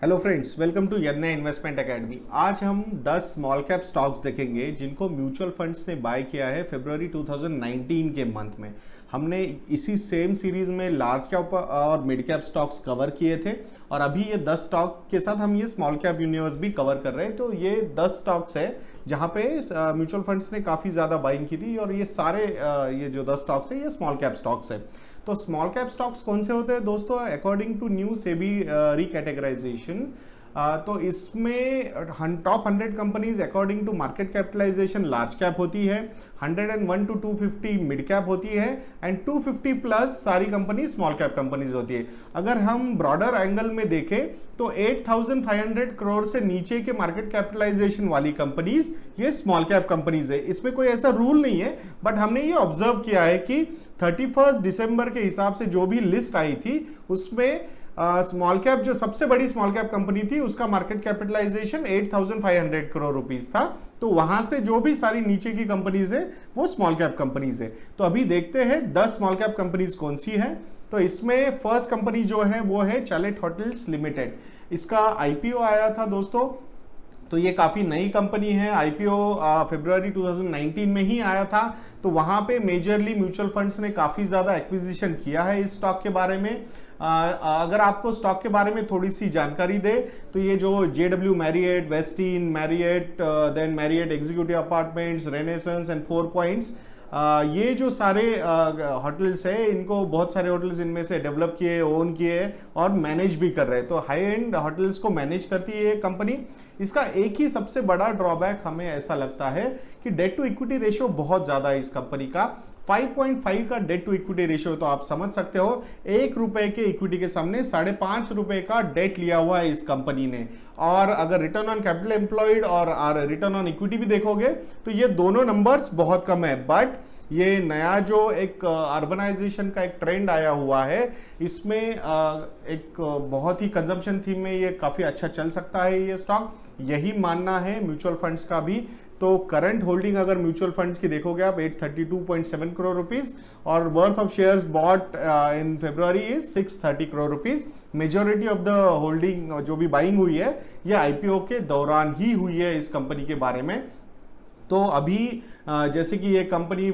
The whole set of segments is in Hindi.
हेलो फ्रेंड्स, वेलकम टू यज्ञ इन्वेस्टमेंट एकेडमी। आज हम 10 स्मॉल कैप स्टॉक्स देखेंगे जिनको म्यूचुअल फंड्स ने बाय किया है फरवरी 2019 के मंथ में। हमने इसी सेम सीरीज में लार्ज कैप और मिड कैप स्टॉक्स कवर किए थे और अभी ये 10 स्टॉक के साथ हम ये स्मॉल कैप यूनिवर्स भी कवर कर रहे हैं। तो ये 10 स्टॉक्स है जहाँ पे म्यूचुअल फंड्स ने काफ़ी ज़्यादा बाइंग की थी और ये सारे ये जो 10 स्टॉक्स है ये स्मॉल कैप स्टॉक्स है। तो स्मॉल कैप स्टॉक्स कौन से होते हैं दोस्तों? According to new SEBI recategorization, तो इसमें top 100 companies according to market capitalization large cap होती है, 101 टू 250 मिड कैप होती है एंड 250 प्लस सारी कंपनी स्मॉल कैप कंपनीज होती है। अगर हम ब्रॉडर एंगल में देखें तो 8,500 करोड़ से नीचे के मार्केट कैपिटलाइजेशन वाली कंपनीज ये स्मॉल कैप कंपनीज है। इसमें कोई ऐसा रूल नहीं है, बट हमने ये ऑब्जर्व किया है कि 31 दिसंबर के हिसाब से जो भी लिस्ट आई थी उसमें स्मॉल कैप जो सबसे बड़ी स्मॉल कैप कंपनी थी उसका मार्केट कैपिटलाइजेशन 8,500 करोड़ रुपीस था। तो वहां से जो भी सारी नीचे की कंपनीज है वो स्मॉल कैप कंपनीज है। तो अभी देखते हैं 10 स्मॉल कैप कंपनीज कौन सी है। तो इसमें फर्स्ट कंपनी जो है वो है चैलेट होटल्स लिमिटेड। इसका आईपीओ आया था दोस्तों, तो ये काफ़ी नई कंपनी है। आईपीओ फरवरी 2019 में ही आया था। तो वहाँ पे मेजरली म्यूचुअल फंड्स ने काफ़ी ज़्यादा एक्विजिशन किया है इस स्टॉक के बारे में। अगर आपको स्टॉक के बारे में थोड़ी सी जानकारी दे तो ये जो JW Marriott, Westin Marriott, then Marriott executive apartments, Renaissance and 4 points, ये जो सारे होटल्स है इनको बहुत सारे होटल्स इनमें से डेवलप किए, ओन किए और मैनेज भी कर रहे हैं। तो हाई एंड होटल्स को मैनेज करती है ये कंपनी। इसका एक ही सबसे बड़ा ड्रॉबैक हमें ऐसा लगता है कि डेट टू इक्विटी रेशियो बहुत ज़्यादा है इस कंपनी का। 5.5 का डेट टू इक्विटी रेशियो। तो आप समझ सकते हो ₹1 के इक्विटी के सामने ₹5.5 का डेट लिया हुआ है इस कंपनी ने। और अगर रिटर्न ऑन कैपिटल एम्प्लॉयड और रिटर्न ऑन इक्विटी भी देखोगे तो ये दोनों नंबर्स बहुत कम है। बट ये नया जो एक अर्बनाइजेशन का एक ट्रेंड आया हुआ है, इसमें एक बहुत ही कंजम्पशन थीम में ये काफ़ी अच्छा चल सकता है ये स्टॉक, यही मानना है म्यूचुअल फंड्स का भी। तो करंट होल्डिंग अगर म्यूचुअल फंड्स की देखोगे आप 832.7 करोड़ रुपीस और worth of shares bought in February is 630 crore rupees. Majority of the holding जो भी बाइंग हुई है ये आईपीओ के दौरान ही हुई है इस कंपनी के बारे में। तो अभी जैसे कि ये कंपनी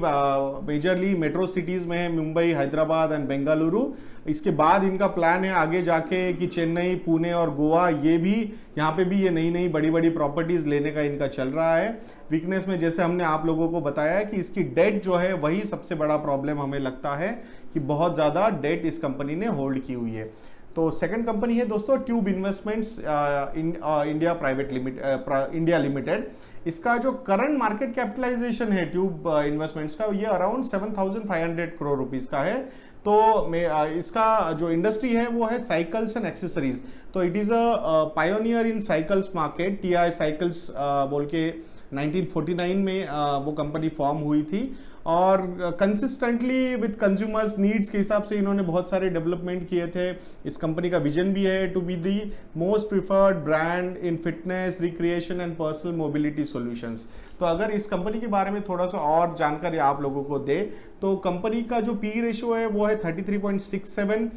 मेजरली मेट्रो सिटीज़ में है, मुंबई, हैदराबाद एंड बेंगलुरु। इसके बाद इनका प्लान है आगे जाके कि चेन्नई, पुणे और गोवा, ये भी यहाँ पे भी ये नई नई बड़ी बड़ी प्रॉपर्टीज़ लेने का इनका चल रहा है। वीकनेस में जैसे हमने आप लोगों को बताया है कि इसकी डेट जो है वही सबसे बड़ा प्रॉब्लम हमें लगता है कि बहुत ज़्यादा डेट इस कंपनी ने होल्ड की हुई है। तो सेकंड कंपनी है दोस्तों ट्यूब इन्वेस्टमेंट्स इंडिया लिमिटेड। इसका जो करंट मार्केट कैपिटलाइजेशन है ट्यूब इन्वेस्टमेंट्स का ये अराउंड 7,500 करोड़ रुपीस का है। तो इसका जो इंडस्ट्री है वो है साइकिल्स एंड एक्सेसरीज। तो it is a pioneer in cycles market. TI cycles बोल के 1949 में वो कंपनी फॉर्म हुई थी और कंसिस्टेंटली विद कंज्यूमर्स नीड्स के हिसाब से इन्होंने बहुत सारे डेवलपमेंट किए थे। इस कंपनी का विजन भी है to be the most preferred brand in fitness, recreation and personal mobility solutions. तो अगर इस कंपनी के बारे में थोड़ा सा और जानकारी आप लोगों को दे तो कंपनी का जो पी रेशियो है वो है 33.67,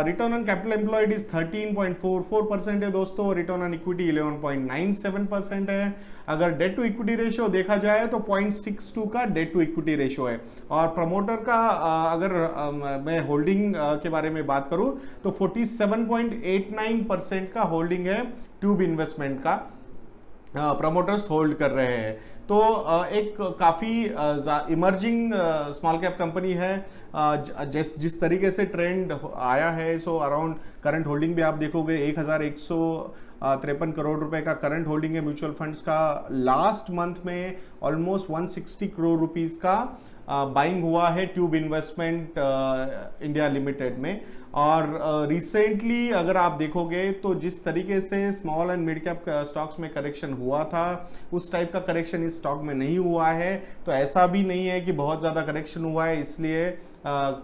return on capital employed is 13.44% है दोस्तों, रिटर्न ऑन इक्विटी 11.97% है। अगर डेट टू इक्विटी रेशियो देखा जाए तो 0.62 का डेट टू इक्विटी रेशियो है। और प्रमोटर का अगर मैं होल्डिंग के बारे में बात करूं तो 47.89% का होल्डिंग है ट्यूब इन्वेस्टमेंट का, प्रमोटर्स होल्ड कर रहे हैं। तो एक काफ़ी इमर्जिंग स्मॉल कैप कंपनी है। जिस तरीके से ट्रेंड आया है, सो अराउंड करंट होल्डिंग भी आप देखोगे 1,153 करोड़ रुपए का करंट होल्डिंग है म्यूचुअल फंड्स का। लास्ट मंथ में ऑलमोस्ट 160 करोड़ रुपीस का बाइंग हुआ है ट्यूब इन्वेस्टमेंट इंडिया लिमिटेड में। और रिसेंटली अगर आप देखोगे तो जिस तरीके से small and mid cap stocks में करेक्शन हुआ था उस टाइप का करेक्शन इस स्टॉक में नहीं हुआ है। तो ऐसा भी नहीं है कि बहुत ज़्यादा करेक्शन हुआ है इसलिए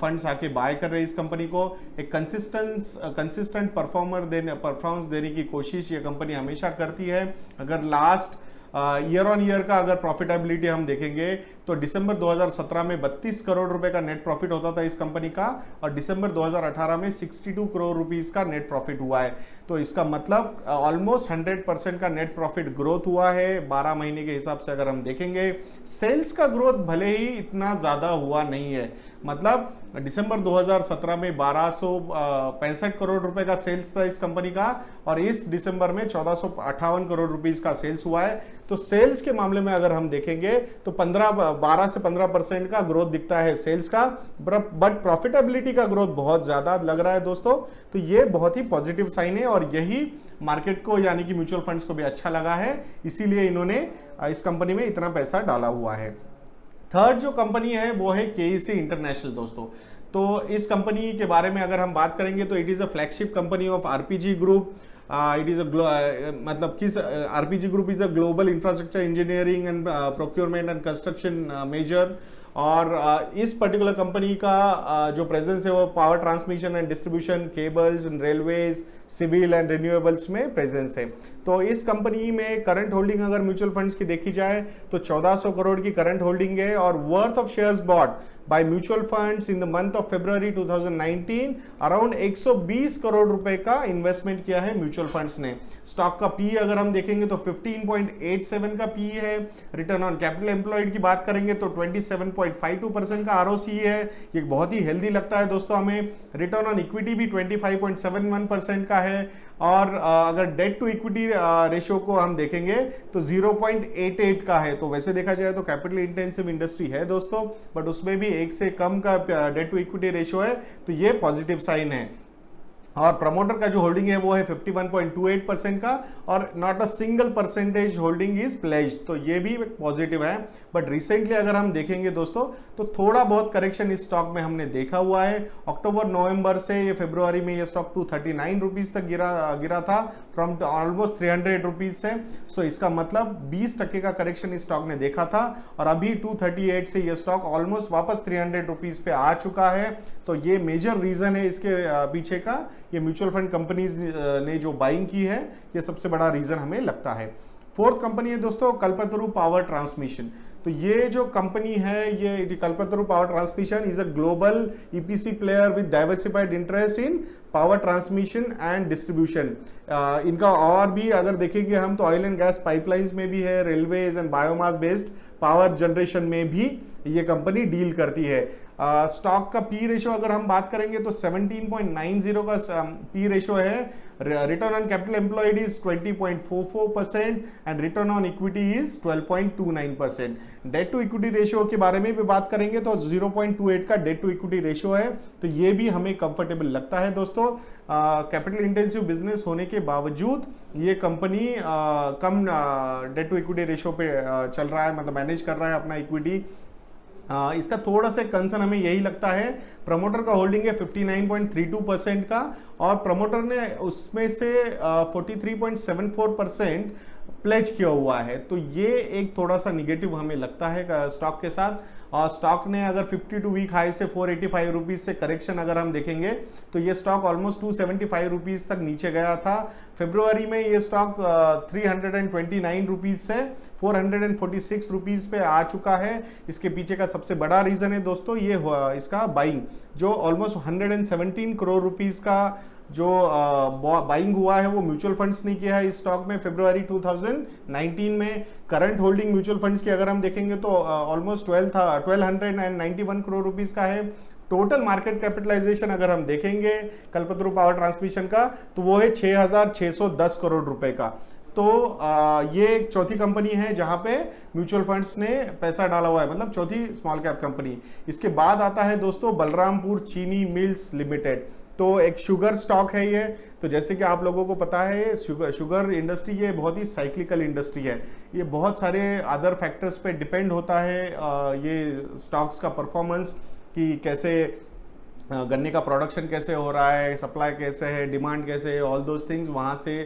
फंड्स आके बाय कर रहे हैं इस कंपनी को। एक कंसिस्टेंट परफॉर्मेंस देने की कोशिश ये कंपनी हमेशा करती है। अगर लास्ट ईयर ऑन ईयर का अगर प्रॉफिटेबिलिटी हम देखेंगे तो दिसंबर 2017 में 32 करोड़ रुपए का नेट प्रॉफिट होता था इस कंपनी का, और दिसंबर 2018 में 62 करोड़ रुपीस का नेट प्रॉफिट हुआ है। तो इसका मतलब ऑलमोस्ट 100% का नेट प्रॉफिट ग्रोथ हुआ है 12 महीने के हिसाब से अगर हम देखेंगे। सेल्स का ग्रोथ भले ही इतना ज्यादा हुआ नहीं है, मतलब दिसंबर 2017 में 1265 करोड़ रुपए का सेल्स था इस कंपनी का, और इस दिसंबर में 1458 करोड़ रुपीस का सेल्स हुआ है। तो सेल्स के मामले में अगर हम देखेंगे तो 12 से 15% का ग्रोथ दिखता है सेल्स का, बट प्रॉफिटेबिलिटी का ग्रोथ बहुत ज्यादा लग रहा है दोस्तों। तो ये बहुत ही पॉजिटिव साइन है, और यही मार्केट को यानी कि म्यूचुअल फंड्स को भी अच्छा लगा है, इसीलिए इन्होंने इस कंपनी में इतना पैसा डाला हुआ है। थर्ड जो कंपनी है वो है केईसी इंटरनेशनल दोस्तों। तो इस कंपनी के बारे में अगर हम बात करेंगे तो it is a flagship company of RPG group. It is मतलब किस RPG group is a global infrastructure engineering and procurement and construction major, और इस पर्टिकुलर कंपनी का जो प्रेजेंस है वो power transmission and distribution, cables and railways, civil and renewables में प्रेजेंस है। तो इस कंपनी में करंट होल्डिंग अगर म्यूचुअल फंड्स की देखी जाए तो 1400 करोड़ की करंट होल्डिंग है, और worth of shares bought by mutual funds in the month of February 2019 around 120 crore रुपए का इन्वेस्टमेंट किया है म्यूचुअल फंड्स ने। स्टॉक का पी अगर हम देखेंगे तो 15.87 का पी है। रिटर्न ऑन कैपिटल एम्प्लॉयड की बात करेंगे तो 27.52% का आरओसी है, ये बहुत ही हेल्दी लगता है दोस्तों हमें। रिटर्न ऑन इक्विटी भी 25.71% का है, और अगर डेट टू इक्विटी रेशियो को हम देखेंगे तो 0.88 का है। तो वैसे देखा जाए तो कैपिटल इंटेंसिव इंडस्ट्री है दोस्तों, बट उसमें भी 1 से कम का डेट टू इक्विटी रेशियो है, तो ये पॉजिटिव साइन है। और प्रमोटर का जो होल्डिंग है वो है 51.28% का, और not a single percentage holding is pledged, तो ये भी पॉजिटिव है। बट रिसेंटली अगर हम देखेंगे दोस्तों तो थोड़ा बहुत करेक्शन इस स्टॉक में हमने देखा हुआ है। अक्टूबर नवंबर से ये फरवरी में ये स्टॉक 239 रुपीज तक गिरा था, फ्रॉम ऑलमोस्ट 300 रुपीज से। सो इसका मतलब 20% का करेक्शन इस स्टॉक ने देखा था, और अभी 238 से ये स्टॉक ऑलमोस्ट वापस 300 रुपीज पे आ चुका है। तो ये मेजर रीजन है इसके पीछे का, ये म्यूचुअल फंड कंपनीज ने जो बाइंग की है, ये सबसे बड़ा रीजन हमें लगता है। फोर्थ कंपनी है दोस्तों कल्पतरु पावर ट्रांसमिशन। तो ये जो कंपनी है, ये Kalpataru power transmission is a global EPC player with diversified interest in power transmission and distribution. इनका और भी अगर देखेंगे हम तो ऑयल एंड गैस पाइपलाइंस में भी है, railways and biomass based power generation में भी ये कंपनी डील करती है। स्टॉक का पी रेशियो अगर हम बात करेंगे तो 17.90 का पी रेशियो है। Return on capital employed is 20.44% and return on equity is 12.29%। Debt to equity ratio के बारे में भी बात करेंगे तो 0.28 का डेट टू इक्विटी रेशियो है, तो ये भी हमें कंफर्टेबल लगता है दोस्तों। कैपिटल इंटेंसिव बिजनेस होने के बावजूद ये कंपनी कम डेट टू इक्विटी रेशियो पे चल रहा है, मतलब मैनेज कर रहा है अपना इक्विटी। इसका थोड़ा सा कंसर्न हमें यही लगता है, प्रमोटर का होल्डिंग है 59.32% का, और प्रमोटर ने उसमें से 43.74% प्लेज किया हुआ है। तो ये एक थोड़ा सा निगेटिव हमें लगता है स्टॉक के साथ। और स्टॉक ने अगर 52 वीक हाई से 485 रुपीज से करेक्शन अगर हम देखेंगे तो ये स्टॉक ऑलमोस्ट 275 रुपीज तक नीचे गया था। फरवरी में ये स्टॉक 329 रुपीज से 446 रुपीज पे आ चुका है। इसके पीछे का सबसे बड़ा रीजन है दोस्तों ये इसका बाइंग, जो ऑलमोस्ट 117 करोड़ रुपीज का जो बाइंग हुआ है वो म्यूचुअल फंड्स ने किया है इस स्टॉक में फरवरी 2019 में। करंट होल्डिंग म्यूचुअल फंड्स की अगर हम देखेंगे तो ऑलमोस्ट 1291 करोड़ रुपीस का है। टोटल मार्केट कैपिटलाइजेशन अगर हम देखेंगे कल्पतरु पावर ट्रांसमिशन का तो वो है 6,610 करोड़ रुपए का। तो ये एक चौथी कंपनी है जहां पे म्यूचुअल फंड्स ने पैसा डाला हुआ है, मतलब चौथी स्मॉल कैप कंपनी। इसके बाद आता है दोस्तों बलरामपुर चीनी मिल्स लिमिटेड। तो एक शुगर स्टॉक है ये। तो जैसे कि आप लोगों को पता है शुगर इंडस्ट्री ये बहुत ही साइक्लिकल इंडस्ट्री है, ये बहुत सारे अदर फैक्टर्स पे डिपेंड होता है ये स्टॉक्स का परफॉर्मेंस, कि कैसे गन्ने का प्रोडक्शन कैसे हो रहा है, सप्लाई कैसे है, डिमांड कैसे है, ऑल दोज थिंग्स वहाँ से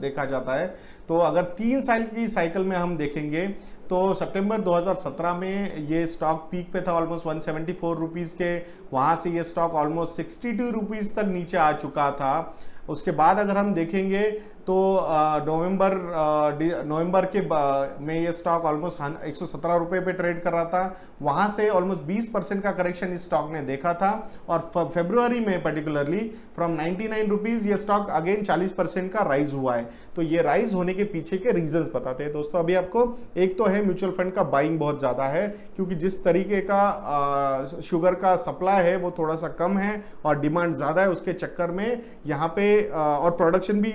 देखा जाता है। तो अगर 3 साल की साइकिल में हम देखेंगे तो सितंबर 2017 में ये स्टॉक पीक पे था ऑलमोस्ट 174 रुपीज़ के, वहाँ से ये स्टॉक ऑलमोस्ट 62 रुपीज़ तक नीचे आ चुका था। उसके बाद अगर हम देखेंगे तो नवंबर के में ये स्टॉक ऑलमोस्ट 117 रुपए पे ट्रेड कर रहा था, वहां से ऑलमोस्ट 20% का करेक्शन इस स्टॉक ने देखा था। और फरवरी में पर्टिकुलरली फ्रॉम 99 रुपीज ये स्टॉक अगेन 40% का राइज हुआ है। तो ये राइज होने के पीछे के रीजंस बताते हैं दोस्तों। अभी आपको एक तो है म्यूचुअल फंड का बाइंग बहुत ज्यादा है, क्योंकि जिस तरीके का शुगर का सप्लाई है वो थोड़ा सा कम है और डिमांड ज्यादा है, उसके चक्कर में यहाँ पे और प्रोडक्शन भी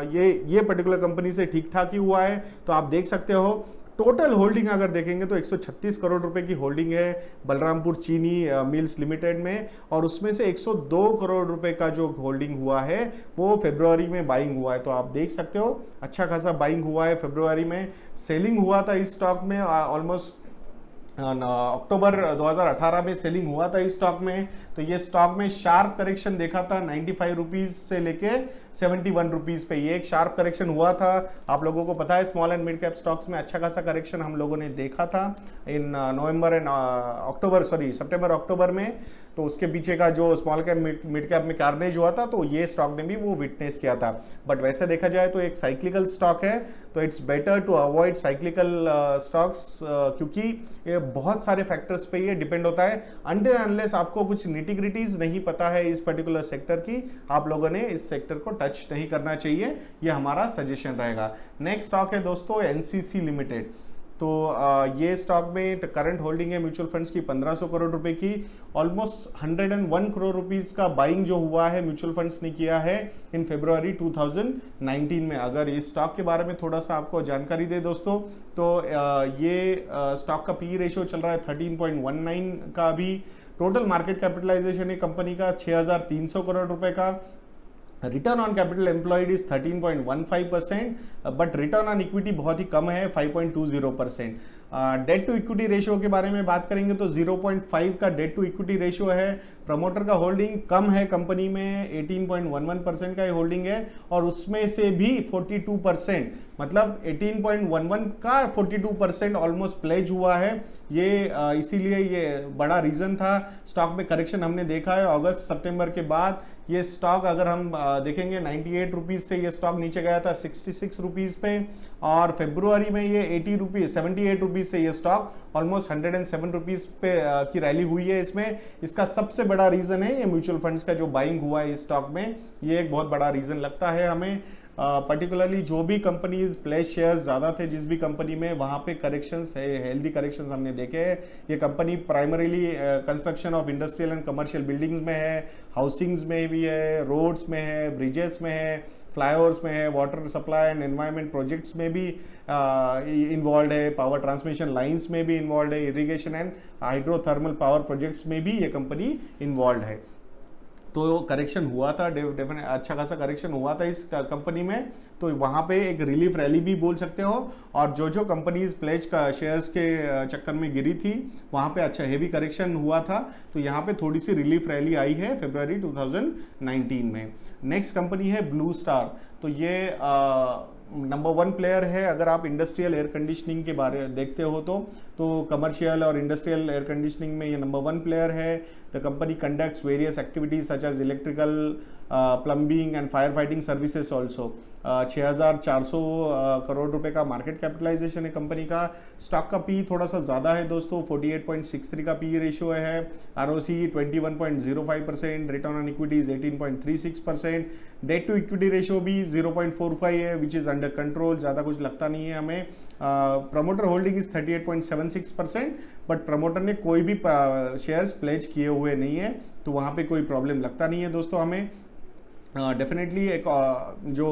ये पर्टिकुलर कंपनी से ठीक ठाक ही हुआ है। तो आप देख सकते हो टोटल होल्डिंग अगर देखेंगे तो 136 करोड़ रुपए की होल्डिंग है बलरामपुर चीनी मिल्स लिमिटेड में, और उसमें से 102 करोड़ रुपए का जो होल्डिंग हुआ है वो फरवरी में बाइंग हुआ है। तो आप देख सकते हो अच्छा खासा बाइंग हुआ है फरवरी में। सेलिंग हुआ था इस स्टॉक में ऑलमोस्ट अक्टूबर 2018 में सेलिंग हुआ था इस स्टॉक में। तो ये स्टॉक में शार्प करेक्शन देखा था 95 रुपीज से लेके 71 रुपीज पे, ये एक शार्प करेक्शन हुआ था। आप लोगों को पता है small and mid cap stocks में अच्छा खासा करेक्शन हम लोगों ने देखा था इन सितंबर अक्टूबर में। तो उसके पीछे का जो स्मॉल कैप मिड कैप में कार्नेज हुआ था, तो ये स्टॉक ने भी वो विटनेस किया था। बट वैसे देखा जाए तो एक साइक्लिकल स्टॉक है, तो it's better to avoid cyclical stocks, क्योंकि ये बहुत सारे फैक्टर्स पे ये डिपेंड होता है। अनटिल अनलेस आपको कुछ निटिग्रिटीज नहीं पता है इस पर्टिकुलर सेक्टर की, आप लोगों ने इस सेक्टर को टच नहीं करना चाहिए, ये हमारा सजेशन रहेगा। नेक्स्ट स्टॉक है दोस्तों एनसीसी लिमिटेड। तो ये स्टॉक में करंट होल्डिंग है म्यूचुअल फंड्स की 1500 करोड़ रुपए की। ऑलमोस्ट 101 करोड़ रुपीस का बाइंग जो हुआ है म्यूचुअल फंड्स ने किया है इन फरवरी 2019 में। अगर इस स्टॉक के बारे में थोड़ा सा आपको जानकारी दे दोस्तों, तो ये स्टॉक का पी रेशियो चल रहा है 13.19 का। अभी टोटल मार्केट कैपिटलाइजेशन है कंपनी का 6300 करोड़ रुपए का। Return on capital employed is 13.15%, but return on equity बहुत ही कम है 5.20%। डेट टू इक्विटी रेशियो के बारे में बात करेंगे तो 0.5 का डेट टू इक्विटी रेशियो है। प्रमोटर का होल्डिंग कम है कंपनी में, 18.11% का होल्डिंग है, और उसमें से भी 42% मतलब 18.11 का 42% ऑलमोस्ट प्लेज हुआ है। ये इसीलिए ये बड़ा रीजन था। स्टॉक में करेक्शन हमने देखा है अगस्त सितंबर के बाद। ये स्टॉक अगर हम देखेंगे 98 रुपीज से ये स्टॉक नीचे गया था 66 रुपीज पे, और फरवरी में ये 78 रुपीज से ये स्टॉक ऑलमोस्ट 107 रुपीज पे की रैली हुई है। इसमें इसका सबसे बड़ा रीजन है ये म्यूचुअल फंड्स का जो बाइंग हुआ है इस स्टॉक में, ये एक बहुत बड़ा रीजन लगता है हमें। पर्टिकुलरली जो भी कंपनीज प्लेज शेयर्स ज़्यादा थे जिस भी कंपनी में, वहाँ पे करेक्शंस है, हेल्दी करेक्शंस हमने देखे हैं। ये company primarily construction of industrial and commercial buildings में है, हाउसिंग्स में भी है, रोड्स में है, ब्रिजेस में है, फ्लाईओवर्स में है, water supply and environment projects में भी इन्वॉल्व है, पावर ट्रांसमिशन लाइंस में भी इन्वॉल्व है, irrigation and hydrothermal power projects में भी ये कंपनी इन्वॉल्व है। तो करेक्शन हुआ था, डेफिनेट अच्छा खासा करेक्शन हुआ था इस कंपनी में। तो वहाँ पे एक रिलीफ रैली भी बोल सकते हो, और जो कंपनीज प्लेज का शेयर्स के चक्कर में गिरी थी वहाँ पे अच्छा हेवी करेक्शन हुआ था। तो यहाँ पे थोड़ी सी रिलीफ रैली आई है फरवरी 2019 में। नेक्स्ट कंपनी है ब्लू स्टार। तो ये नंबर 1 प्लेयर है अगर आप इंडस्ट्रियल एयर कंडीशनिंग के बारे देखते हो तो कमर्शियल और इंडस्ट्रियल एयर कंडीशनिंग में ये नंबर 1 प्लेयर है। The company conducts various activities such as electrical, plumbing and fire fighting services also. 6400 crore रुपए का मार्केट कैपिटलाइजेशन है कंपनी का। स्टॉक का पी थोड़ा सा ज़्यादा है दोस्तों, 48.63 का पी रेशियो है। ROC 21.05%, return on equity 18.36%, debt to equity ratio भी 0.45 है, विच इज़ अंडर कंट्रोल, ज़्यादा कुछ लगता नहीं है हमें। Promoter holding is 38.76%, but promoter ने कोई भी शेयर्स प्लेज किए हुए नहीं है, तो वहाँ पे कोई प्रॉब्लम लगता नहीं है दोस्तों हमें। डेफिनेटली एक जो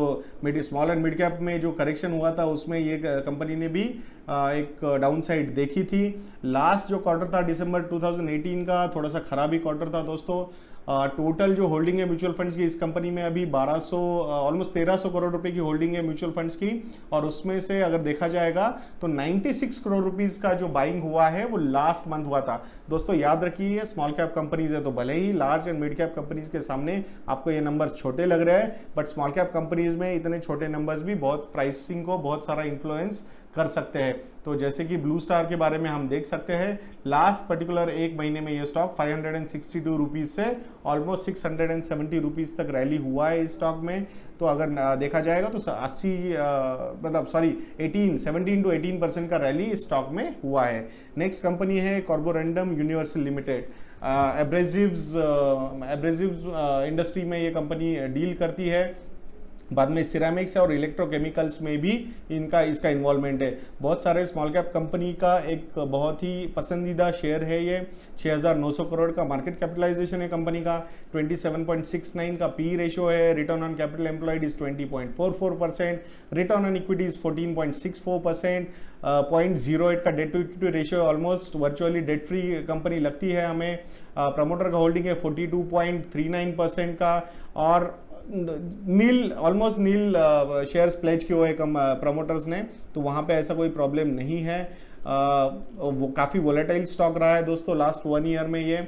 स्मॉल एंड मिड कैप में जो करेक्शन हुआ था उसमें ये कंपनी ने भी एक डाउन साइड देखी थी। लास्ट जो क्वार्टर था दिसंबर 2018 का थोड़ा सा खराब ही क्वार्टर था दोस्तों। टोटल जो होल्डिंग है म्यूचुअल फंड्स की इस कंपनी में अभी 1200 ऑलमोस्ट 1300 करोड़ रुपए की होल्डिंग है म्यूचुअल फंड्स की, और उसमें से अगर देखा जाएगा तो 96 करोड़ रुपीस का जो बाइंग हुआ है वो लास्ट मंथ हुआ था। दोस्तों याद रखिए स्मॉल कैप कंपनीज है तो भले ही large and mid cap companies के सामने आपको ये नंबर्स छोटे लग रहे हैं, बट स्मॉल कैप कंपनीज में इतने छोटे नंबर्स भी बहुत प्राइसिंग को बहुत सारा इन्फ्लुएंस कर सकते हैं। तो जैसे कि ब्लू स्टार के बारे में हम देख सकते हैं, लास्ट पर्टिकुलर एक महीने में ये स्टॉक 562 रुपीज से ऑलमोस्ट 670 रुपीज तक रैली हुआ है इस स्टॉक में। तो अगर देखा जाएगा तो 80 मतलब सॉरी 17 to 18% का रैली इस स्टॉक में हुआ है। नेक्स्ट कंपनी है Carborundum universal limited. Abrasives industry में ये कंपनी डील करती है। बाद में सिरेमिक्स और इलेक्ट्रोकेमिकल्स में भी इसका इन्वॉल्वमेंट है। बहुत सारे स्मॉल कैप कंपनी का एक बहुत ही पसंदीदा शेयर है ये। 6,900 करोड़ का मार्केट कैपिटलाइजेशन है कंपनी का। 27.69 का पी रेशियो है। Return on capital employed is 20.44%। Return on equity is 14.64%। 0.08 का debt to equity ratio, almost virtually debt free company लगती है हमें। प्रमोटर का होल्डिंग है 42.39% का, और ऑलमोस्ट नील शेयर्स प्लेज किए हुए प्रमोटर्स ने, तो वहां पे ऐसा कोई प्रॉब्लम नहीं है। वो काफ़ी वोलेटाइल स्टॉक रहा है दोस्तों लास्ट 1 ईयर में ये।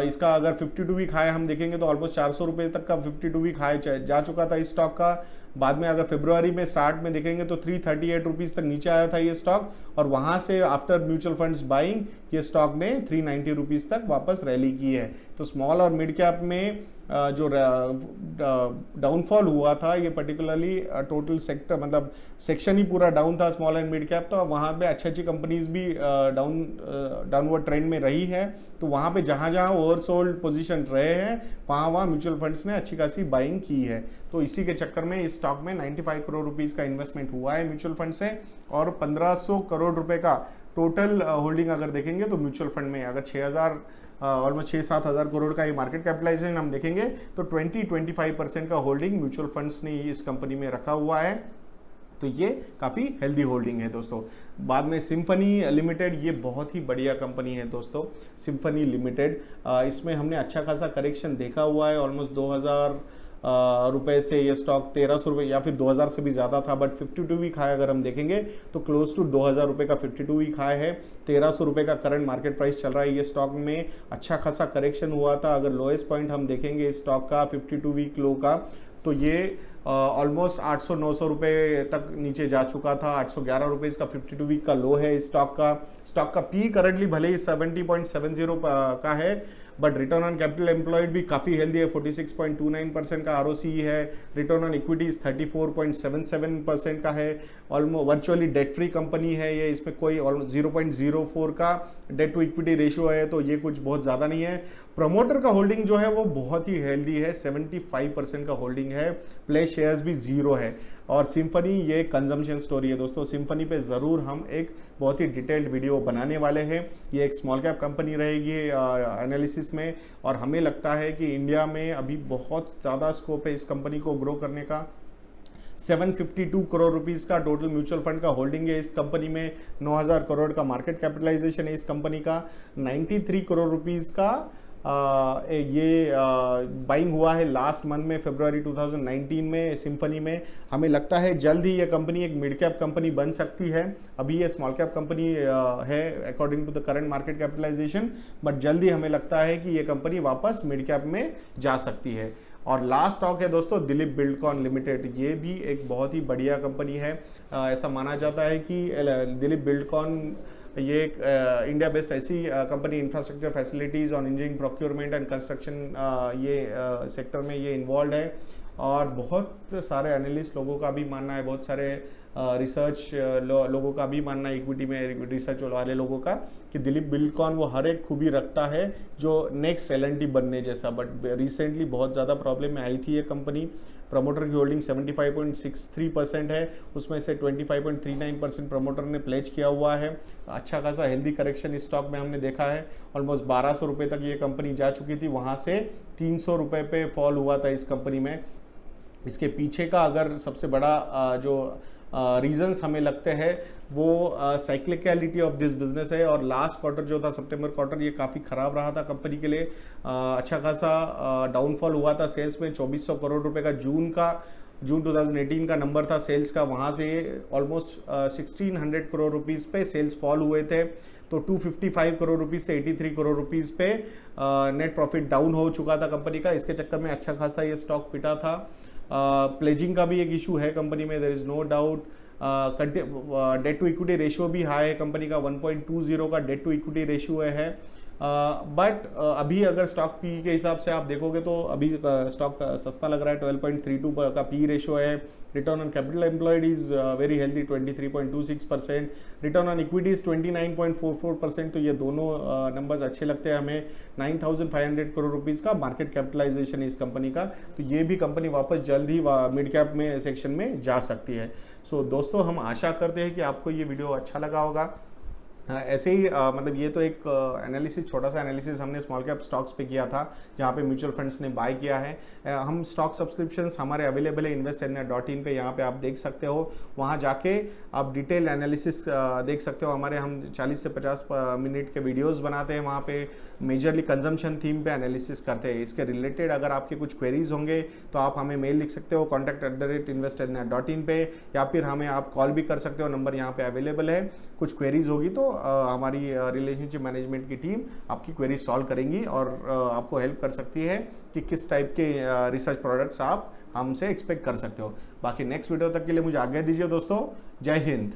इसका अगर 52 वीक हाई हम देखेंगे तो ऑलमोस्ट 400 रुपये तक का 52 वीक हाई जा चुका था इस स्टॉक का। बाद में अगर फरवरी में स्टार्ट में देखेंगे तो 338 रुपीज़ तक नीचे आया था ये स्टॉक, और वहां से आफ्टर म्यूचुअल फंड्स बाइंग ये स्टॉक ने 390 रुपीज़ तक वापस रैली की है। तो स्मॉल और मिड कैप में जो डाउनफॉल हुआ था ये पर्टिकुलरली टोटल सेक्टर मतलब सेक्शन ही पूरा डाउन था स्मॉल एंड मिड कैप, तो वहाँ पे अच्छी कंपनीज भी डाउनवर्ड ट्रेंड में रही है। तो वहाँ पे जहाँ जहाँ ओवरसोल्ड पोजीशन रहे हैं वहाँ म्यूचुअल फंड्स ने अच्छी खासी बाइंग की है। तो इसी के चक्कर में इस स्टॉक में 95 करोड़ रुपीस का इन्वेस्टमेंट हुआ है म्यूचुअल फंड से, और 1500 करोड़ रुपए का टोटल होल्डिंग अगर देखेंगे तो म्यूचुअल फंड में अगर ऑलमोस्ट 6-7 हज़ार करोड़ का ये मार्केट कैपिटलाइजेशन हम देखेंगे तो 20-25% का होल्डिंग म्यूचुअल फंड्स ने इस कंपनी में रखा हुआ है। तो ये काफ़ी हेल्दी होल्डिंग है दोस्तों। बाद में सिम्फनी लिमिटेड, ये बहुत ही बढ़िया कंपनी है दोस्तों सिम्फनी लिमिटेड। इसमें हमने अच्छा खासा करेक्शन देखा हुआ है। ऑलमोस्ट 2000 रुपए से ये स्टॉक 1300 रुपये या फिर 2000 से भी ज़्यादा था, बट 52 वीक हाई अगर हम देखेंगे तो क्लोज टू 2000 रुपये का 52 वीक हाई है। 1300 रुपये का करंट मार्केट प्राइस चल रहा है। ये स्टॉक में अच्छा खासा करेक्शन हुआ था। अगर लोएस्ट पॉइंट हम देखेंगे इस स्टॉक का 52 वीक लो का, तो ये ऑलमोस्ट 800-900 रुपये तक नीचे जा चुका था। 811 रुपये इसका 52 वीक का लो है इस स्टॉक का पी करंटली भले ही 70.70 का है, but return on capital employed भी काफ़ी हेल्दी है। 46.29% का आरओसी है। रिटर्न ऑन इक्विटीज 34.77% का है। Almost virtually debt free company है ये। इसमें कोई 0.04 का डेट टू इक्विटी रेशियो है, तो ये कुछ बहुत ज़्यादा नहीं है। प्रमोटर का होल्डिंग जो है वो बहुत ही हेल्दी है, 75% का होल्डिंग है। प्ले शेयर्स भी 0 है। और सिम्फनी ये कंजम्पशन स्टोरी है दोस्तों। सिम्फनी पे ज़रूर हम एक बहुत ही डिटेल्ड वीडियो बनाने वाले हैं। ये एक स्मॉल कैप कंपनी रहेगी एनालिसिस में, और हमें लगता है कि इंडिया में अभी बहुत ज़्यादा स्कोप है इस कंपनी को ग्रो करने का। 752 करोड़ रुपीस का टोटल म्यूचुअल फंड का होल्डिंग है इस कंपनी में। 9000 करोड़ का मार्केट कैपिटलाइजेशन है इस कंपनी का। 93 करोड़ रुपीस का ये बाइंग हुआ है लास्ट मंथ में, फरवरी 2019 में सिम्फनी में। हमें लगता है जल्द ही ये कंपनी एक मिड कैप कंपनी बन सकती है। अभी ये स्मॉल कैप कंपनी है according to the current market capitalization, but जल्दी हमें लगता है कि ये कंपनी वापस मिड कैप में जा सकती है। और लास्ट स्टॉक है दोस्तों दिलीप बिल्डकॉन लिमिटेड। ये भी एक बहुत ही बढ़िया कंपनी है। ऐसा माना जाता है कि दिलीप बिल्डकॉन ये एक इंडिया बेस्ड ऐसी कंपनी इंफ्रास्ट्रक्चर फैसिलिटीज़ और इंजीनियरिंग प्रोक्योरमेंट एंड कंस्ट्रक्शन ये सेक्टर में ये इन्वॉल्व है। और बहुत सारे एनालिस्ट लोगों का भी मानना है, बहुत सारे रिसर्च लोगों का भी मानना है, इक्विटी में रिसर्च वाले लोगों का, कि दिलीप बिल्डकॉन वो हर एक खूबी रखता है जो नेक्स्ट L&T बनने जैसा। बट रिसेंटली बहुत ज़्यादा प्रॉब्लम में आई थी ये कंपनी। प्रमोटर की होल्डिंग 75.63% है, उसमें से 25.39% प्रमोटर ने प्लेज किया हुआ है। अच्छा खासा हेल्दी करेक्शन इस स्टॉक में हमने देखा है। ऑलमोस्ट 1200 रुपये तक ये कंपनी जा चुकी थी, वहाँ से 300 रुपये पे फॉल हुआ था इस कंपनी में। इसके पीछे का अगर सबसे बड़ा जो रीजंस हमें लगते हैं वो साइक्लिकलिटी ऑफ दिस बिजनेस है। और लास्ट क्वार्टर जो था सितंबर क्वार्टर, ये काफ़ी ख़राब रहा था कंपनी के लिए। अच्छा खासा डाउनफॉल हुआ था सेल्स में। 2400 करोड़ रुपए का जून 2018 का नंबर था सेल्स का, वहाँ से ऑलमोस्ट 1600 करोड़ रुपीज़ पे सेल्स फॉल हुए थे। तो 255 करोड़ रुपीज़ से 83 करोड़ रुपीज़ पे नेट प्रॉफिट डाउन हो चुका था कंपनी का। इसके चक्कर में अच्छा खासा ये स्टॉक पिटा था। प्लेजिंग का भी एक इशू है कंपनी में, there is no doubt. Debt to equity ratio भी हाई है कंपनी का, 1.20 का डेट टू इक्विटी रेशियो है। बट अभी अगर स्टॉक पी के हिसाब से आप देखोगे तो अभी स्टॉक सस्ता लग रहा है, 12.32 का पी रेशियो है। Return on capital employed is very healthy, 23.26%। Return on equity is 29.44%। तो ये दोनों नंबर्स अच्छे लगते हैं हमें। 9,500 करोड़ रुपीज़ का मार्केट कैपिटलाइजेशन है इस कंपनी का। तो ये भी कंपनी वापस जल्द ही मिड कैप में सेक्शन में जा सकती है। सो दोस्तों, हम आशा करते हैं कि आपको ये वीडियो अच्छा लगा होगा। ऐसे ही मतलब ये तो एक एनालिसिस, छोटा सा एनालिसिस हमने स्मॉल कैप स्टॉक्स पे किया था जहाँ पे म्यूचुअल फंड्स ने बाय किया है। हम स्टॉक सब्सक्रिप्शंस हमारे अवेलेबल है investindia.in पे, यहाँ पे आप देख सकते हो। वहाँ जाके आप डिटेल एनालिसिस देख सकते हो। हमारे हम 40 से 50 मिनट के वीडियोस बनाते हैं, वहाँ पे मेजरली कंजम्पशन थीम पे एनालिसिस करते हैं। इसके रिलेटेड अगर आपके कुछ क्वेरीज होंगे तो आप हमें मेल लिख सकते हो contact@investindia.in पे, या फिर हमें आप कॉल भी कर सकते हो, नंबर यहाँ पे अवेलेबल है। कुछ क्वेरीज होगी तो हमारी रिलेशनशिप मैनेजमेंट की टीम आपकी क्वेरी सॉल्व करेंगी और आपको हेल्प कर सकती है कि किस टाइप के रिसर्च प्रोडक्ट्स आप हमसे एक्सपेक्ट कर सकते हो। बाकी नेक्स्ट वीडियो तक के लिए मुझे आज्ञा दीजिए दोस्तों। जय हिंद।